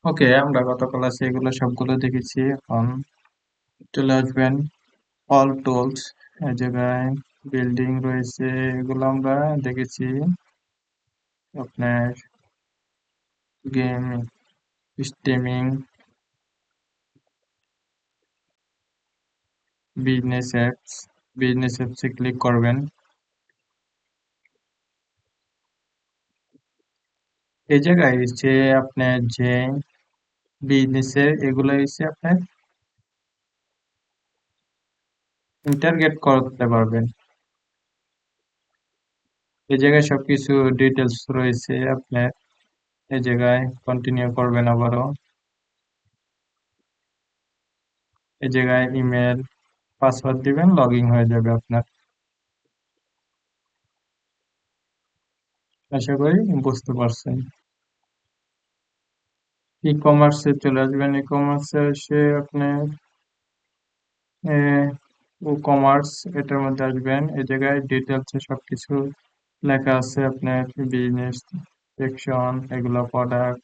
ওকে, আমরা গত ক্লাসে এগুলো সবগুলো দেখেছি। এখন চলে আসবেন অল টুলস। এই জায়গায় বিল্ডিং রয়েছে, এগুলো আমরা দেখেছি। আপনার গেম স্ট্রিমিং, বিজনেস অ্যাপসে ক্লিক করবেন। এই জায়গায় হচ্ছে আপনার যে বিজনেসের এগুলো হচ্ছে আপনার ইন্টারগেট করতে পারবেন। এই জায়গায় সবকিছু ডিটেলস রয়েছে আপনার। এই জায়গায় কন্টিনিউ করবেন আবারও। এই জায়গায় ইমেল পাসওয়ার্ড দিবেন, লগ ইন হয়ে যাবে আপনার। আশা করি বুঝতে পারছেন। ই কমার্সে চলে আসবেন। ই কমার্সে এসে আপনার ও কমার্স এটার মধ্যে আসবেন। এই জায়গায় ডিটেলসে সবকিছু লেখা আছে আপনার। বিজনেস সেকশন, এগুলো product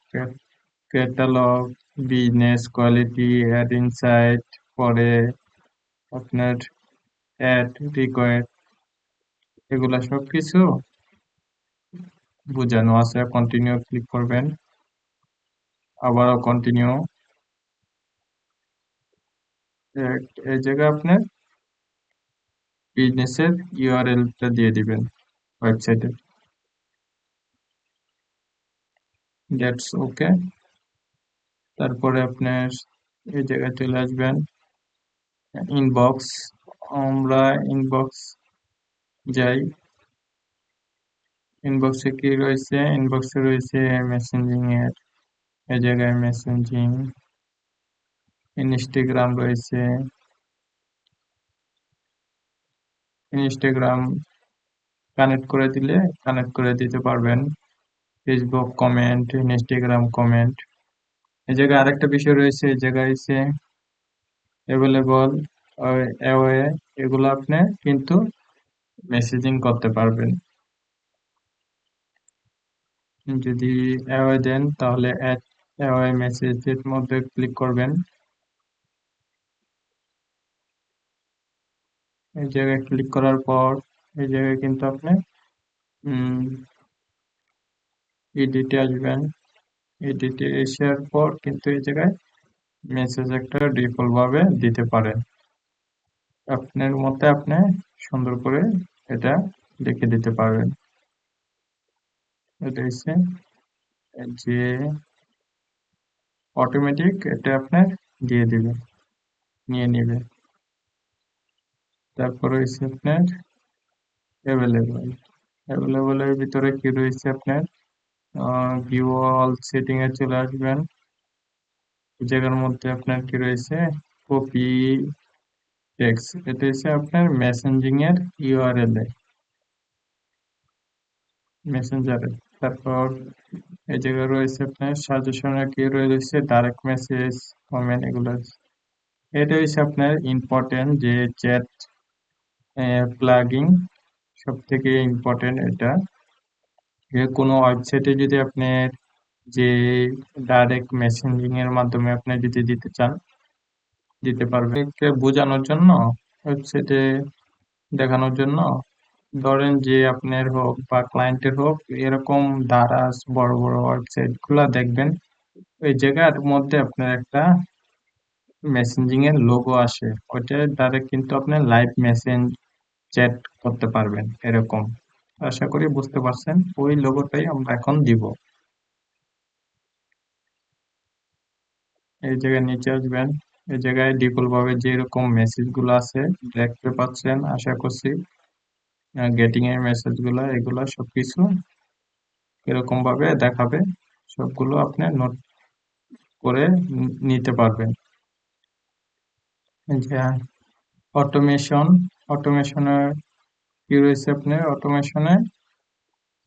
catalogue, business quality, ad insight, পরে আপনার অ্যাড রিকোয়ার্ড, এগুলা সবকিছু বোঝানো আছে। কন্টিনিউ ক্লিক করবেন, আবারও কন্টিনিউ। এই জায়গায় আপনার বিজনেসের ইউআরএলটা দিয়ে দিবেন ওয়েবসাইটে। That's okay. তারপরে আপনার এই জায়গায় চলে আসবেন ইনবক্স। আমরা ইনবক্স যাই। ইনবক্সে কি রয়েছে? ইনবক্সে রয়েছে মেসেঞ্জিং এর। এই জায়গায় মেসেঞ্জিং, ইনস্টাগ্রাম রয়েছে। ইনস্টাগ্রাম কানেক্ট করে দিলে কানেক্ট করে দিতে পারবেন। Facebook comment, Instagram comment. এই জায়গায় আরেকটা বিষয় রয়েছে, এই জায়গায় এসে অ্যাভেলেবল অ্যাওয়ে, এগুলো আপনি কিন্তু মেসেজিং করতে পারবেন। যদি অ্যাওয়ে দেন তাহলে অ্যাড অ্যাওয়ে মেসেজের মধ্যে ক্লিক করবেন। এই জায়গায় ক্লিক করার পর এই জায়গায় কিন্তু আপনি এডিটে আসবেন। এডিটে আসার পর কিন্তু এই জায়গায় মেসেজ একটা ডিফল্ট ভাবে দিতে পারেন। আপনার মতে আপনি সুন্দর করে এটা লিখে দিতে পারবেন। এটা হচ্ছে যে অটোমেটিক এটা আপনার দিয়ে দিবে, নিয়ে নিবে। তারপরে হচ্ছে আপনার অ্যাভেলেবল। অ্যাভেলেবলের ভিতরে কি রয়েছে আপনার ভিউ অল সেটিং এ চলে আসবেন। এই জায়গার মধ্যে আপনার কি রয়েছে কপি টেক্সট, এটা হচ্ছে আপনার মেসেঞ্জিং এর ইউআরএল এ, মেসেঞ্জারে। তারপর এই জায়গায় রয়েছে আপনার সাজেশনে কি রয়েছে ডাইরেক্ট মেসেজ, কমেন্ট, এগুলো আছে। এটা হচ্ছে আপনার ইম্পর্টেন্ট যে চ্যাট প্লাগিং, সব থেকে ইম্পর্টেন্ট এটা। কোনো ওয়েবসাইটে যদি আপনি যে ডাইরেক্ট মেসেঞ্জিং এর মাধ্যমে আপনি যদি দিতে চান, দিতে পারবেন। একে বোঝানোর জন্য, ওয়েবসাইটে দেখানোর জন্য, ধরেন যে আপনার হোক বা ক্লায়েন্টের হোক, এরকম দারাজ বড় বড় ওয়েবসাইট গুলা দেখবেন, ওই জায়গার মধ্যে আপনার একটা মেসেঞ্জিং এর লোগো আসে, ওইটা ডাইরেক্ট কিন্তু আপনি লাইভ মেসেজ চ্যাট করতে পারবেন এরকম। আশা করি বুঝতে পারছেন। ওই লোগোটাই আমরা এখন দিব। এই জায়গায় নিচে আসবেন। এই জায়গায় ডিফল্ট ভাবে যে এরকম মেসেজ গুলো আছে দেখতে পাচ্ছেন আশা করছি। গেটিং এর মেসেজ গুলা, এগুলা সবকিছু এরকম ভাবে দেখাবে। সবগুলো আপনি নোট করে নিতে পারবেন। এই যে অটোমেশন, অটোমেশনে কি রয়েছে আপনার? অটোমেশনে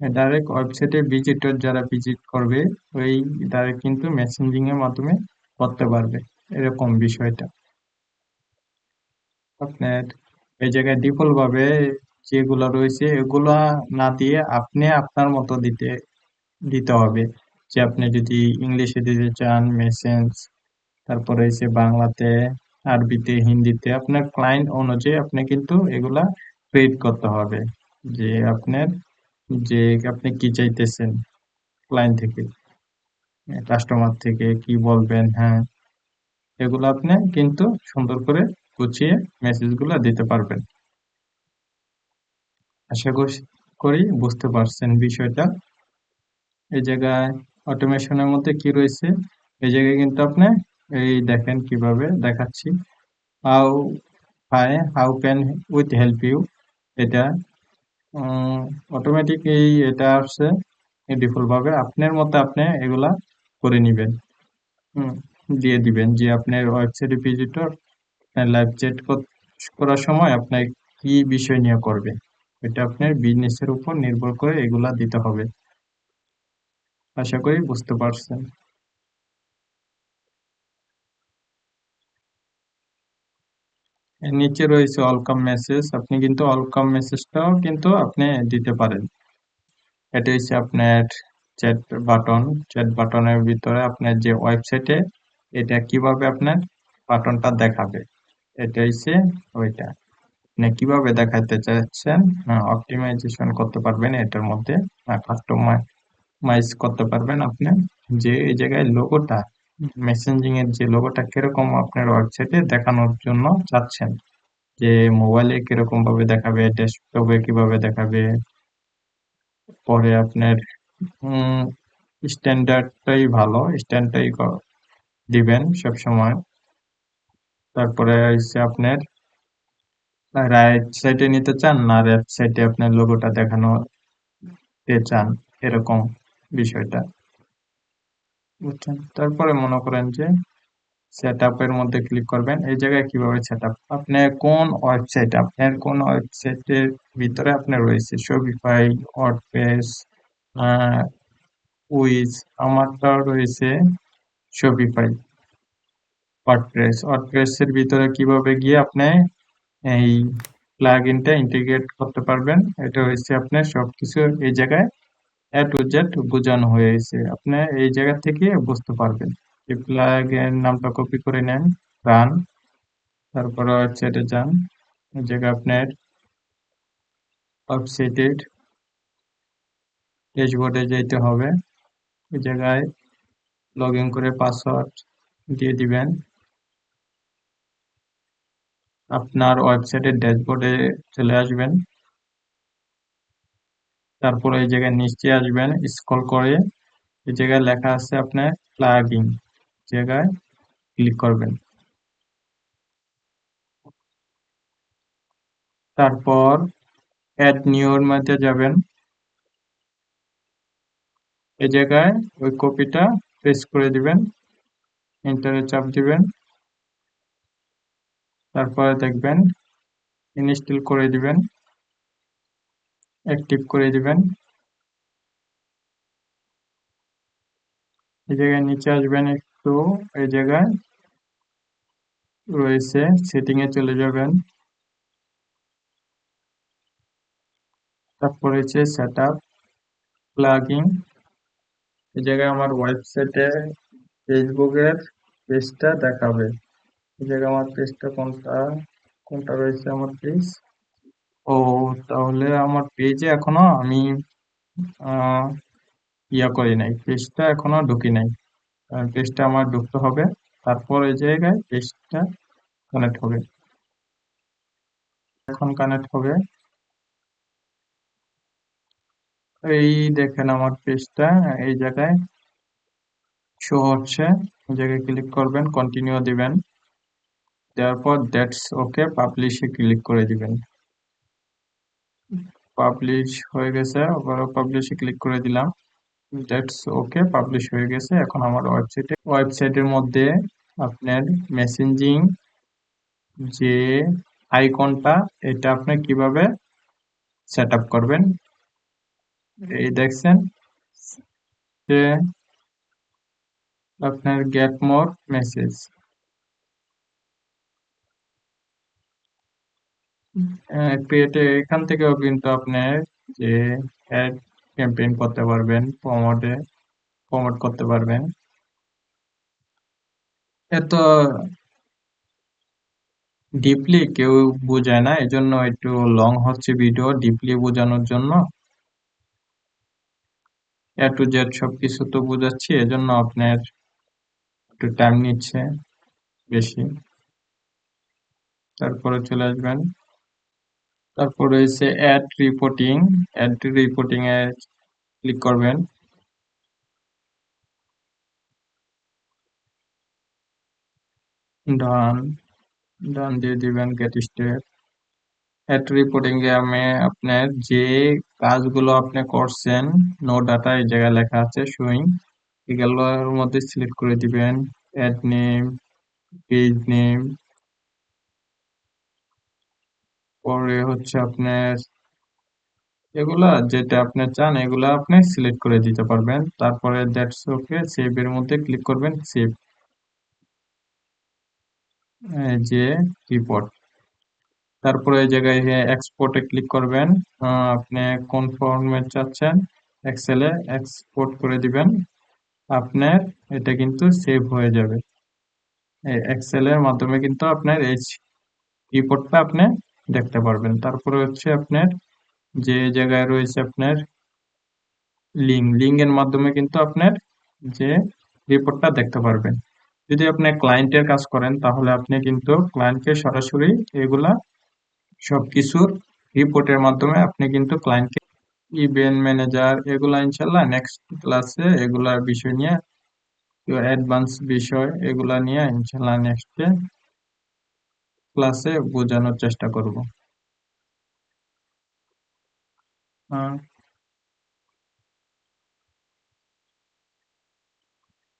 ডাইরেক্ট ওয়েবসাইটে ভিজিটর যারা ভিজিট করবে, ওই ডাইরেক্ট কিন্তু মেসেঞ্জিং এর মাধ্যমে করতে পারবে, এরকম বিষয়টা। আপনার এই জায়গায় ডিফল্ট ভাবে যেগুলা রয়েছে এগুলা না দিয়ে আপনি আপনার মতো দিতে দিতে হবে। যে আপনি যদি ইংলিশে দিতে চান মেসেজ, তারপরে হচ্ছে বাংলাতে, আরবিতে, হিন্দিতে আপনার ক্লায়েন্ট অনুযায়ী আপনি কিন্তু এগুলা ক্রিয়েট করতে হবে, যে আপনার যে আপনি কি চাইতেছেন ক্লায়েন্ট থেকে, কাস্টমার থেকে কি বলবেন, হ্যাঁ, এগুলো আপনি কিন্তু সুন্দর করে গুছিয়ে মেসেজগুলো দিতে পারবেন। আশা করি বুঝতে পারছেন বিষয়টা। এই জায়গায় অটোমেশনের মধ্যে কি রয়েছে, এই জায়গায় কিন্তু আপনি এই দেখেন কিভাবে দেখাচ্ছি, how how can with help you, এটা অটোমেটিক এটা আসছে ডিফল্ট ভাবে, আপনার মতো আপনি এগুলা করে নিবেন। হুম, দিয়ে দিবেন যে আপনার ওয়েবসাইটে ভিজিটর লাইভ চ্যাট করার সময় আপনার কি বিষয় নিয়ে করবে, এটা আপনার বিজনেসের উপর নির্ভর করে এগুলা দিতে হবে। আশা করি বুঝতে পারছেন। এর নিচে রয়েছে ওয়েলকাম মেসেজ, আপনি কিন্তু ওয়েলকাম মেসেজটাও কিন্তু আপনি দিতে পারেন। এটা হচ্ছে আপনার চ্যাট বাটন, চ্যাট বাটনের ভিতরে আপনার যে ওয়েবসাইটে এটা কিভাবে আপনার বাটনটা দেখাবে, এটা হচ্ছে ওইটা আপনি কিভাবে দেখাতে চাচ্ছেন, অপটিমাইজেশন করতে পারবেন এটার মধ্যে, কাস্টমাইজ করতে পারবেন আপনি, যে এই জায়গায় লোগোটা, মেসেঞ্জিং এর যে লোগোটা কিরকম আপনার ওয়েবসাইটে দেখানোর জন্য চাচ্ছেন, যে মোবাইলে কিরকম ভাবে দেখাবে, ডেস্কটপে কিভাবে দেখাবে, পরে আপনার স্ট্যান্ডার্ডটাই ভালো, স্ট্যান্ডটাই দিবেন সব সময়। তারপরে হচ্ছে আপনার রাইট সাইডে নিতে চান না লেফট সাইডে আপনার লোগোটা দেখানো চান, এরকম বিষয়টা বুঝছেন। তারপরে মনে করেন যে সেট আপের মধ্যে ক্লিক করবেন, এই জায়গায় কিভাবে সেট আপ, আপনি কোন ওয়েবসাইট, আপনার কোন ওয়েবসাইটের ভিতরে আপনার রয়েছে শপিফাই, ওয়ার্ডপ্রেস, উইজ, আমারটা রয়েছে শপিফাই। ওয়ার্ডপ্রেস এর ভিতরে কিভাবে গিয়ে আপনি এই প্লাগইনটা ইন্টিগ্রেট করতে পারবেন, এটা হচ্ছে আপনার সবকিছু এই জায়গায় এ টু জেড বোঝানো হয়েছে, আপনি এই জায়গা থেকে বুঝতে পারবেন। এই প্লাগইন নামটা কপি করে নেন, রান, তারপরে ওয়েবসাইটে যান, এই জায়গায় আপনার ওয়েবসাইটের ড্যাশবোর্ডে যেতে হবে, এই জায়গায় লগ ইন করে পাসওয়ার্ড দিয়ে দিবেন, আপনার ওয়েবসাইটের ড্যাশবোর্ডে চলে আসবেন। তারপরে এই জায়গায় নিচে আসবেন, স্ক্রল করে এই জায়গায় লেখা আছে আপনার প্লাগইন, জায়গায় ক্লিক করবেন। তারপর অ্যাড নিউর মধ্যে যাবেন, এই জায়গায় ওই কপিটা পেস্ট করে দিবেন, এন্টারে চাপ দিবেন, তারপরে দেখবেন ইনস্টল করে দিবেন, অ্যাক্টিভ করে দিবেন। এই জায়গায় নিচে আসবেন একটু, এই জায়গায় রয়েছে সেটিং এ চলে যাবেন, তারপর রয়েছে সেট আপ প্লাগইন, এই জায়গায় আমার ওয়েবসাইটে ফেসবুকের পেজটা দেখাবে, এই জায়গায় আমার পেজটা কোনটা, কোনটা রয়েছে আমার পেজ, ও তাহলে আমার পেজে এখনো আমি আহ ইয়া করি নাই, পেজটা এখনো ঢুকি নাই, পেজটা আমার ঢুকতে হবে, তারপর এই জায়গায় পেজটা কানেক্ট হবে, এখন কানেক্ট হবে। এই দেখেন আমার পেজটা এই জায়গায় শো হচ্ছে, এই জায়গায় ক্লিক করবেন, কন্টিনিউ দিবেন, দেওয়ার পর দ্যাটস ওকে পাবলিশে ক্লিক করে দিবেন, পাবলিশ হয়ে গেছে, আবার পাবলিশে ক্লিক করে দিলাম, দ্যাটস ওকে পাবলিশ হয়ে গেছে। এখন আমার ওয়েবসাইটের মধ্যে আপনার মেসেঞ্জিং যে আইকনটা, এটা আপনি কিভাবে সেট আপ করবেন, এই দেখছেন যে আপনার গেট মোর মেসেজ, ক্রিয়েটে এখান থেকেও কিন্তু আপনি যে অ্যাড ক্যাম্পেইন করতে পারবেন প্রমোটে, প্রমোট করতে পারবেন। এত ডিপলি কেউ বোঝায় না, এজন্য একটু লং হচ্ছে ভিডিও, ডিপলি বোঝানোর জন্য এ টু জেড সবকিছু তো বোঝাচ্ছি, এজন্য আপনার একটু টাইম নিচ্ছে বেশি। তারপরে চলে আসবেন, তারপর রয়েছে অ্যাড রিপোর্টিং এ ক্লিক করবেন। ডান, ডান দিয়ে দিবেন গেট স্টেপ। অ্যাড রিপোর্টিং এ আমি আপনার যে কাজগুলো আপনি করছেন, নো ডাটা এই জায়গায় লেখা আছে শোয়িং, এগুলোর মধ্যে সিলেক্ট করে দিবেন অ্যাড নেম, পেজ নেম, পরে হচ্ছে আপনার এগুলা যেটা আপনি চান এগুলা আপনি সিলেক্ট করে দিতে পারবেন। তারপরে দ্যাটস ওকে, সেভ এর মধ্যে ক্লিক করবেন, সেভ যে রিপোর্ট। তারপরে এই জায়গায় এক্সপোর্টে ক্লিক করবেন। আপনি কোন ফরম্যাট চাচ্ছেন, এক্সেলে এক্সপোর্ট করে দিবেন। আপনার এটা কিন্তু সেভ হয়ে যাবে, এক্সেল এর মাধ্যমে কিন্তু আপনার এই রিপোর্টটা আপনি দেখতে পারবেন। তারপরে হচ্ছে আপনার যে জায়গায় রয়েছে আপনার লিঙ্ক এর মাধ্যমে কিন্তু আপনার যে রিপোর্টটা দেখতে পারবেন। যদি আপনি ক্লায়েন্টের কাজ করেন তাহলে আপনি কিন্তু ক্লায়েন্টকে সরাসরি এগুলা সবকিছুর রিপোর্টের মাধ্যমে আপনি কিন্তু ক্লায়েন্টকে ইভেন্ট ম্যানেজার এগুলা ইনশাল্লাহ নেক্সট ক্লাসে এগুলার বিষয় নিয়ে, অ্যাডভান্স বিষয় এগুলা নিয়ে ইনশাল্লাহ নেক্সট ক্লাসে বোঝানোর চেষ্টা করব। আহ,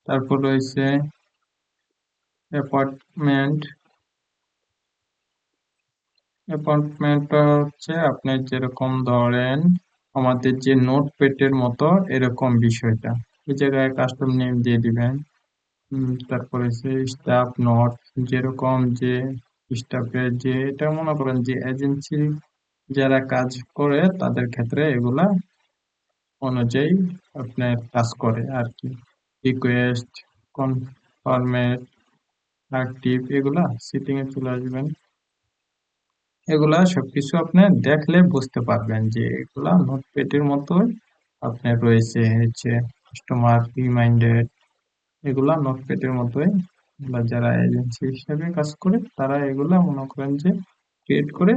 তারপর রয়েছে অ্যাপার্টমেন্ট। অ্যাপার্টমেন্টটা হচ্ছে আপনার যেরকম ধরেন আমাদের যে নোটপ্যাডের মতো এরকম বিষয়টা, এই জায়গায় কাস্টম নেম দিয়ে দিবেন। তারপরে হচ্ছে স্টাফ নোট, যেরকম যে স্টাফের যে এটা মনে করেন যে এজেন্সি যারা কাজ করে তাদের ক্ষেত্রে এগুলা অনুযায়ী আপনার কাজ করে আর কি। রিকোয়েস্ট, কনফার্মের, অ্যাক্টিভ, এগুলা সিটিং এ চলে আসবেন। এগুলা সবকিছু আপনি দেখলে বুঝতে পারবেন যে এগুলা নোটপ্যাডের মতোই আপনার রয়েছে হচ্ছে কাস্টমার রিমাইন্ডার, এগুলা নোটপ্যাডের মতোই। বা যারা এজেন্সি হিসেবে কাজ করে তারা এগুলা মনে করেন যে ক্রিয়েট করে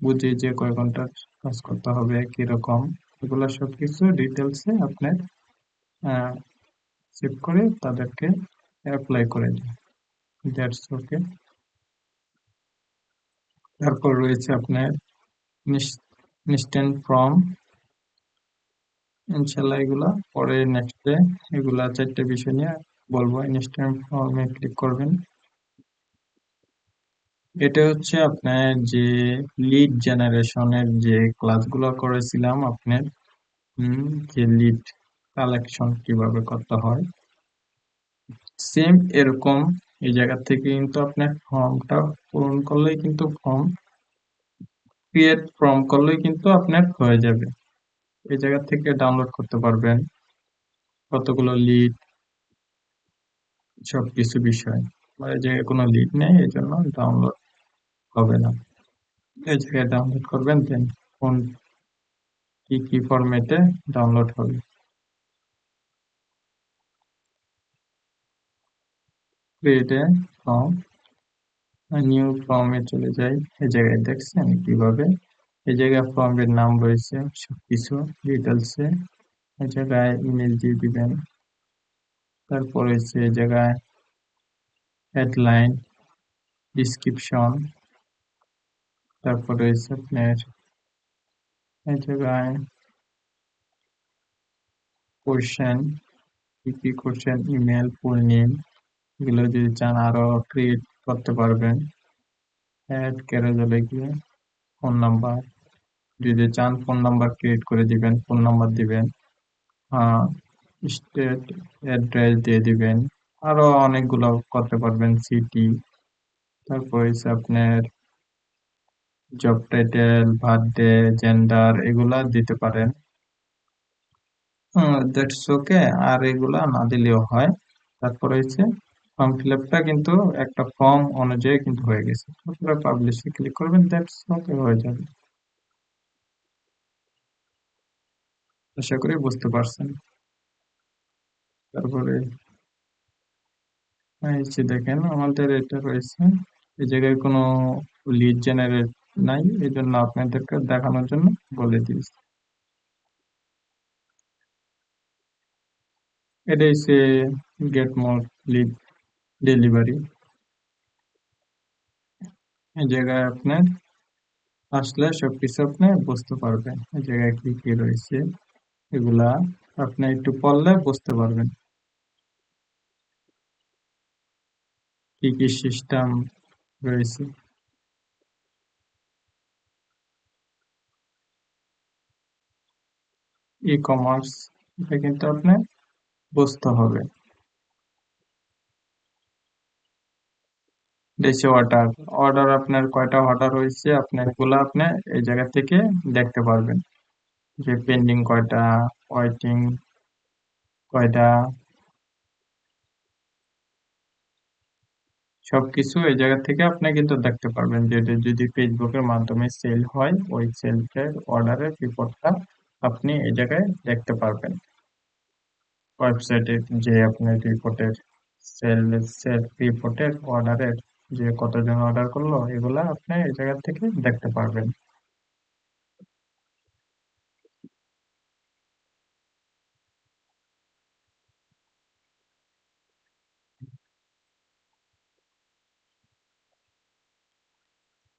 বুঝে যে কয় ঘন্টার কাজ করতে হবে কিরকম, এগুলা সবকিছু ডিটেলসে আপনার সেভ করে তাদেরকে অ্যাপ্লাই করে দিন। That's okay. তারপর রয়েছে আপনার ইনস্ট্যান্ট ফর্ম, ইনশাল্লাহ এগুলা পরে নেক্সটে এগুলা চারটে বিষয় নিয়ে বলবো। ইনস্ট্যান্ট ফর্মে ক্লিক করবেন। এটা হচ্ছে আপনার যে লিড জেনারেশনের যে ক্লাসগুলো করেছিলাম আপনার, যে লিড কালেকশন কিভাবে করতে হয়, সেম এরকম এই জায়গা থেকে কিন্তু আপনার ফর্মটা পূরণ করলেই কিন্তু ক্রিয়েট ফর্ম করলেই কিন্তু আপনার হয়ে যাবে। এই জায়গা থেকে ডাউনলোড করতে পারবেন কতগুলো লিড, সবকিছু বিষয়। এই জায়গায় কোনো লিড নেই, এই জন্য ডাউনলোড হবে না। এই জায়গায় ডাউনলোড করবেন, দেন কোন কি কি ফরম্যাটে ডাউনলোড হবে। ক্রিয়েট এ ফর্ম, নিউ ফর্মে চলে যাই। এই জায়গায় দেখছেন কিভাবে এই জায়গায় ফর্মের নাম রয়েছে সবকিছু ডিটেলসে। এই জায়গায় ইমেল দিয়ে দিবেন। তারপর হচ্ছে এই জায়গায় হেডলাইন, ডিসক্রিপশন, তারপর রয়েছে আপনার এই জায়গায় কোশ্চেন, কি কি কোশ্চেন, ইমেল, ফুল নেম, এগুলো যদি চান আরো ক্রিয়েট করতে পারবেন। অ্যাড ক্যারোজেলে গিয়ে ফোন নাম্বার, যদি চান ফোন নাম্বার ক্রিয়েট করে দিবেন, ফোন নাম্বার দিবেন। স্টেট অ্যাড্রেস দিয়ে দিবেন। আরো অনেকগুলো করতে পারবেন, সিটি। তারপর হচ্ছে আপনার জব টাইটেল, বার্থডে, জেন্ডার এগুলা দিতে পারেন। That's okay. আর এগুলা না দিলেও হয়। তারপরে হচ্ছে ফর্ম ফিল আপটা কিন্তু একটা ফর্ম অনুযায়ী কিন্তু হয়ে গেছে। তারপরে পাবলিশে ক্লিক করবেন, দ্যাটস ওকে, হয়ে যাবে। আশা করি বুঝতে পারছেন। তারপরে এই যে দেখেন আমাদের এটা রয়েছে, এই জায়গায় কোনো লিড জেনারেট নাই, এই জন্য আপনাদেরকে দেখানোর জন্য বলে দিয়েছি। এটা হচ্ছে গেট মোর লিড ডেলিভারি। এই জায়গায় আপনার আসলে সবকিছু আপনি বুঝতে পারবেন, এই জায়গায় কি কি রয়েছে এগুলা আপনি একটু পড়লে বুঝতে পারবেন কি কি সিস্টেম রয়েছে। ই কমার্স, এটা কিন্তু আপনার বুঝতে হবে। দেশে অর্ডার, অর্ডার আপনার কয়টা অর্ডার হয়েছে আপনি এগুলা আপনি এই জায়গা থেকে দেখতে পারবেন, যে পেন্ডিং কয়টা, ওয়েটিং কয়টা, সবকিছু এই জায়গা থেকে আপনি কিন্তু দেখতে পারবেন। যে এটা যদি ফেসবুকের মাধ্যমে সেল হয়, ওই সেলসের অর্ডারের রিপোর্টটা আপনি এই জায়গায় দেখতে পারবেন। ওয়েবসাইটে যে আপনার রিপোর্টের সেল সেল রিপোর্টের অর্ডারের যে কতজন অর্ডার করলো এগুলা আপনি এই জায়গা থেকে দেখতে পারবেন।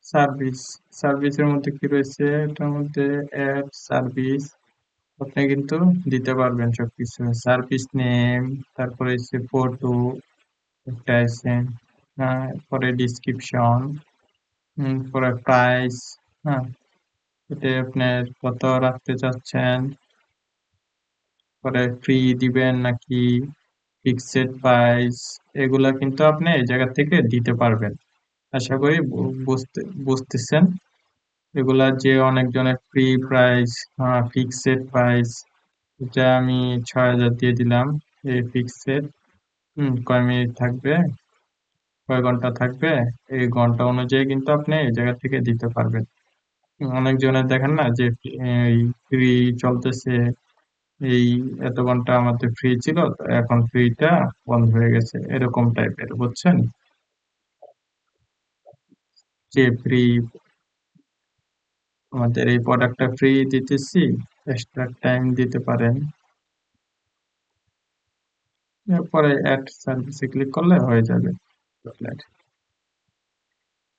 সার্ভিস, সার্ভিসের মধ্যে কি রয়েছে, এটার মধ্যে অ্যাড সার্ভিস আপনি কিন্তু দিতে পারবেন সবকিছু। সার্ভিস নেম, তারপরে হচ্ছে ফটো একটা আছে, পরে ডিসক্রিপশন, পরে প্রাইস, হ্যাঁ, এটা আপনার কত রাখতে চাচ্ছেন, পরে ফ্রি দিবেন নাকি ফিক্সড প্রাইস, এগুলা কিন্তু আপনি এই জায়গা থেকে দিতে পারবেন। আশা করি বুঝতেছেন। এগুলা যে অনেকজনের ফ্রি প্রাইস, ফিক্সড প্রাইস, এটা আমি ৬,০০০ দিয়ে দিলাম। এই ফিক্সড, কয় মিনিট থাকবে, কয় ঘন্টা থাকবে, এই ঘন্টা অনুযায়ী কিন্তু আপনি এই জায়গা থেকে দিতে পারবেন। অনেকজনের দেখেন না যে এই ফ্রি চলতেছে, এই এত ঘন্টা আমাদের ফ্রি ছিল, তো এখন ফ্রিটা বন্ধ হয়ে গেছে, এরকম টাইপের, বুঝছেন? যে ফ্রি, আমাদের এই প্রোডাক্টটা ফ্রি দিতেছি, এক্সট্রা টাইম দিতে পারেন। এরপরে অ্যাড সার্ভিসে ক্লিক করলে হয়ে যাবে।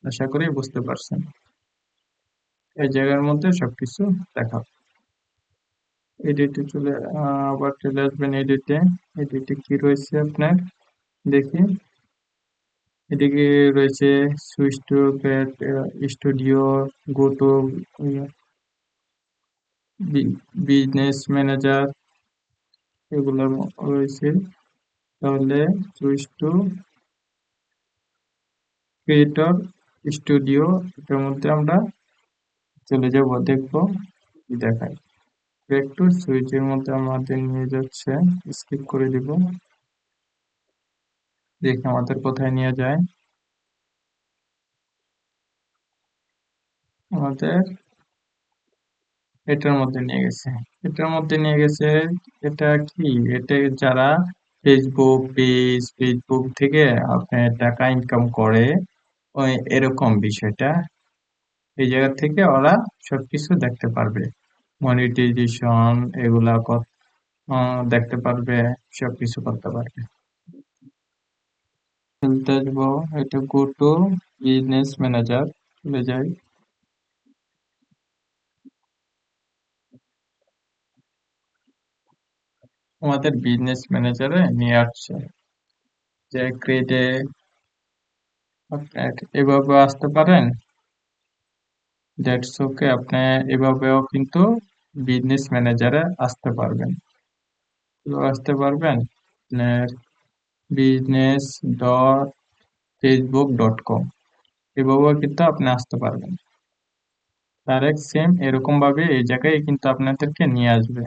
আশা করি বুঝতে পারছেন। এই জায়গার মধ্যে সবকিছু দেখা। এডিটে চলে আবার চলে আসবেন এডিটে। এডিটে কি রয়েছে আপনার দেখি। এদিকে রয়েছে switch to pad, studio, go to business manager, এগুলো রয়েছে। তাহলে সুইচ টু ক্রিয়েটর স্টুডিও, এটার মধ্যে আমরা চলে যাব, দেখবো কি দেখায়। একটু সুইচের মধ্যে আমাদের নিয়ে যাচ্ছে, স্কিপ করে দিব, দেখি আমাদের কোথায় নিয়ে যায়। আমাদের এটার মধ্যে নিয়ে গেছে, এটার মধ্যে নিয়ে গেছে। এটা কি, এটা যারা ফেসবুক থেকে আপনার টাকা ইনকাম করে, ওই এরকম বিষয়টা, এই জায়গা থেকে ওরা সবকিছু দেখতে পারবে। মনিটাইজেশন এগুলা দেখতে পারবে, সবকিছু করতে পারবে। খেলতে আসবো, এটা গো টু বিজনেস ম্যানেজার, চলে যাই। আমাদের বিজনেস ম্যানেজারে নিয়ে আসছে, যে ক্রেডে আপনার এভাবে আসতে পারেন। দ্যাটস ওকে, আপনি এভাবেও কিন্তু বিজনেস ম্যানেজারে আসতে পারবেন। আসতে পারবেন আপনার business dot Facebook dot com, এভাবেও কিন্তু আপনি আসতে পারবেন। ডাইরেক্ট সেম এরকম ভাবে এই জায়গায় কিন্তু আপনাদেরকে নিয়ে আসবে।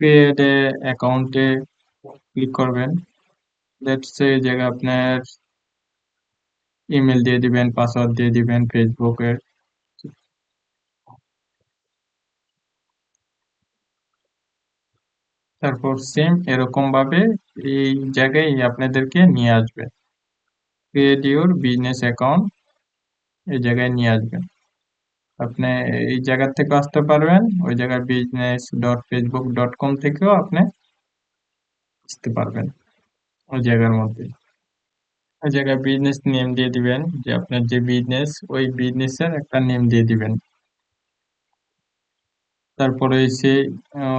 ক্রিয়েট এ অ্যাকাউন্টে ক্লিক করবেন। লেটস সে এই জায়গায় আপনার ইমেল দিয়ে দিবেন, পাসওয়ার্ড দিয়ে দিবেন ফেসবুকের। তারপর সেম এরকম ভাবে এই জায়গায় আপনাদেরকে নিয়ে আসবে। ক্রিয়েট ইউর বিজনেস অ্যাকাউন্ট এই জায়গায় নিয়ে আসবেন। আপনি এই জায়গা থেকে আসতে পারবেন, ওই জায়গায় business.facebook.com থেকেও আপনি আসতে পারবেন ওই জায়গার মধ্যে। ওই জায়গায় বিজনেস নেম দিয়ে দিবেন, যে আপনার যে বিজনেস ওই বিজনেসের একটা নেম দিয়ে দিবেন। তারপরে এসে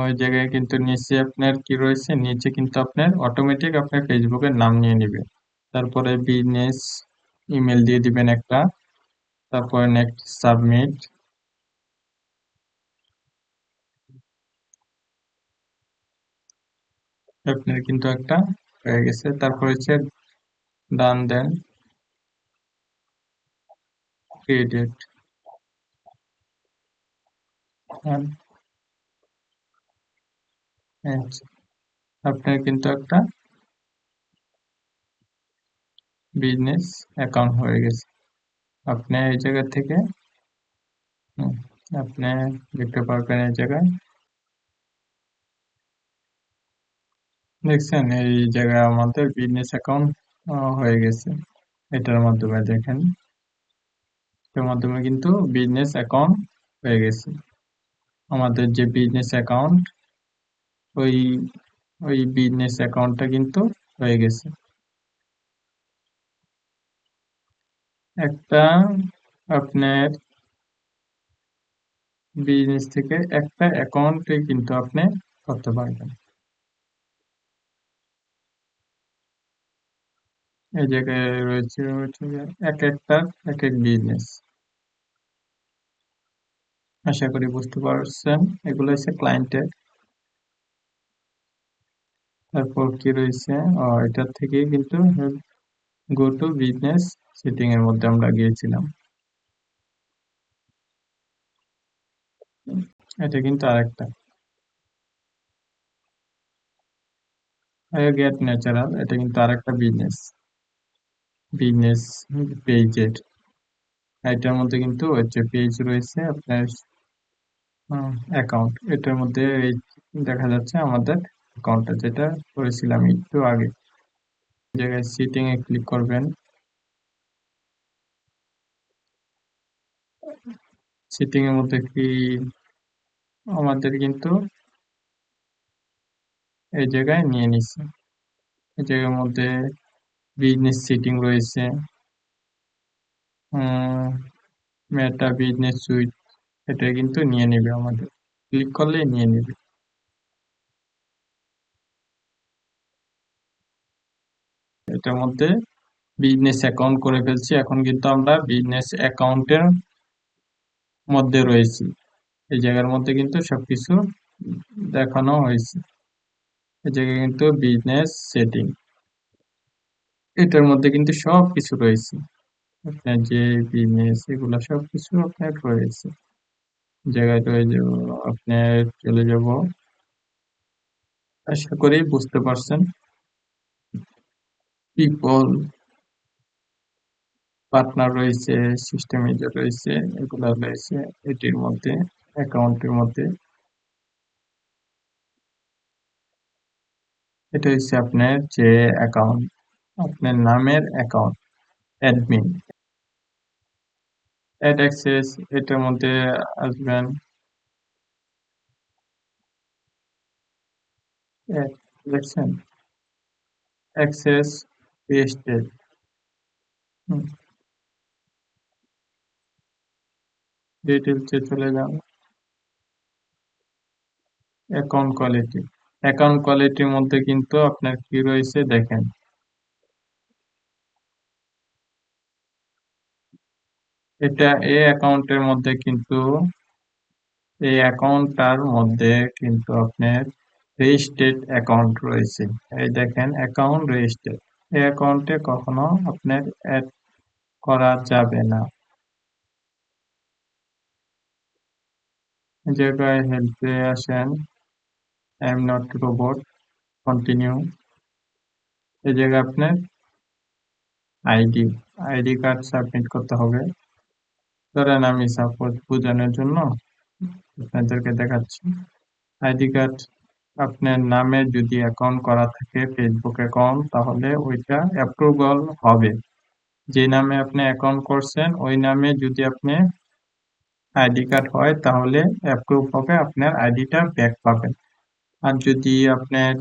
ওই জায়গায় কিন্তু নিচে আপনার কি রয়েছে, নিচে কিন্তু আপনার অটোমেটিক আপনার ফেসবুকের নাম নিয়ে নিবে। তারপরে বিজনেস ইমেল দিয়ে দিবেন একটা, তারপরে নেক্সট সাবমিট। আপনার কিন্তু একটা হয়ে গেছে। তারপর হচ্ছে ডান দেন, ক্রিয়েটেড, আপনার কিন্তু একটা বিজনেস অ্যাকাউন্ট হয়ে গেছে। আপনি এই জায়গা থেকে হুম, আপনি দেখতে পারবেন এই জায়গায়, দেখছেন এই জায়গায় আমাদের বিজনেস অ্যাকাউন্ট হয়ে গেছে। এটার মাধ্যমে দেখেন, এটার মাধ্যমে কিন্তু বিজনেস অ্যাকাউন্ট হয়ে গেছে। আমাদের যে বিজনেস অ্যাকাউন্ট, ওই ওই বিজনেস অ্যাকাউন্টটা কিন্তু হয়ে গেছে। একটা আপনার বিজনেস থেকে একটা অ্যাকাউন্টে কিন্তু আপনি করতে পারবেন। এই জায়গায় রয়েছে হচ্ছে যে এক একটা এক এক বিজনেস। আশা করি বুঝতে পারছেন। এগুলো হচ্ছে ক্লায়েন্টের। তারপর কি রয়েছে, এটার থেকে কিন্তু গো টু বিজনেস সেটিং এর মধ্যে আমরা গিয়েছিলাম। এটা কিন্তু আরেকটা গেট ন্যাচারাল, এটা কিন্তু আরেকটা বিজনেস, বিজনেস পেজের। এটার মধ্যে কিন্তু হচ্ছে পেজ রয়েছে আপনার অ্যাকাউন্ট। এটার মধ্যে এই দেখা যাচ্ছে আমাদের অ্যাকাউন্টটা যেটা করেছিলাম একটু আগে। এই জায়গায় সিটিং এ ক্লিক করবেন। সিটিং এর মধ্যে কি আমাদের কিন্তু এই জায়গায় নিয়ে নিচ্ছে। এই জায়গার মধ্যে বিজনেস সিটিং রয়েছে, মেটা বিজনেস সুইট, এটা কিন্তু নিয়ে নেবে আমাদের, ক্লিক করলেই নিয়ে নেবে। এটার মধ্যে বিজনেস অ্যাকাউন্ট করে ফেলছি, এখন কিন্তু আমরা বিজনেস অ্যাকাউন্টের মধ্যে রয়েছি। এই জায়গার মধ্যে কিন্তু সবকিছু দেখানো হয়েছে। এই জায়গায় কিন্তু বিজনেস সেটিং, এটার মধ্যে কিন্তু সবকিছু রয়েছে। আপনার যে বিজনেস এগুলো সবকিছু আপনার রয়েছে। জায়গায় রয়ে যাব, আপনার চলে যাব। আশা করি বুঝতে পারছেন। পিপল, পার্টনার রয়েছে, সিস্টেম এজেন্ট রয়েছে, এগুলো রয়েছে এটির মধ্যে, অ্যাকাউন্টের মধ্যে। এটা হচ্ছে আপনার যে অ্যাকাউন্ট, আপনার নামের অ্যাকাউন্ট, অ্যাডমিন। অ্যাড অ্যাক্সেস, এটার মধ্যে আসবেন। add, দেখছেন অ্যাক্সেস পেস্টেড, ডিটেলসে চলে যান। অ্যাকাউন্ট কোয়ালিটি, অ্যাকাউন্ট কোয়ালিটির মধ্যে কিন্তু আপনার কি রয়েছে দেখেন। এটা এই অ্যাকাউন্টের মধ্যে কিন্তু, এই অ্যাকাউন্টটার মধ্যে কিন্তু আপনার রেজিস্ট্রেড অ্যাকাউন্ট রয়েছে। এই দেখেন অ্যাকাউন্ট রেজিস্ট্রেড, এই অ্যাকাউন্টে কখনো আপনার অ্যাড করা যাবে না। এই জায়গায় হেল্পে আসেন, I am not robot, continue. এই জায়গায় আপনার আইডি কার্ড সাবমিট করতে হবে। ধরেন আমি সাপোজ বোঝানোর জন্য আপনাদেরকে দেখাচ্ছি। আইডি কার্ড আপনার নামে যদি অ্যাকাউন্ট করা থাকে ফেসবুক অ্যাকাউন্ট, তাহলে ওইটা অ্যাপ্রুভাল হবে। যে নামে আপনি অ্যাকাউন্ট করছেন ওই নামে যদি আপনি আইডি কার্ড হয় তাহলে অ্যাপ্রুভ হবে, আপনার আইডিটা ব্যাক পাবেন। আর যদি আপনার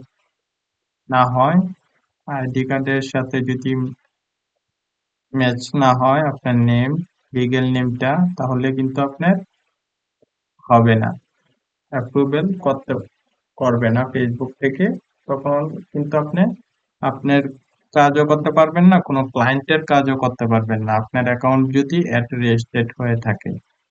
না হয়, আইডি কার্ডের সাথে যদি ম্যাচ না হয় আপনার নেম, লিগ্যাল নেমটা, তাহলে কিন্তু আপনার হবে না, অ্যাপ্রুভেল করবে না ফেসবুক থেকে। তখন কিন্তু আপনি আপনার কাজও করতে পারবেন না, কোনো ক্লায়েন্টের কাজও করতে পারবেন না, আপনার অ্যাকাউন্ট যদি অ্যাট রেজিস্ট্রেড হয়ে থাকে।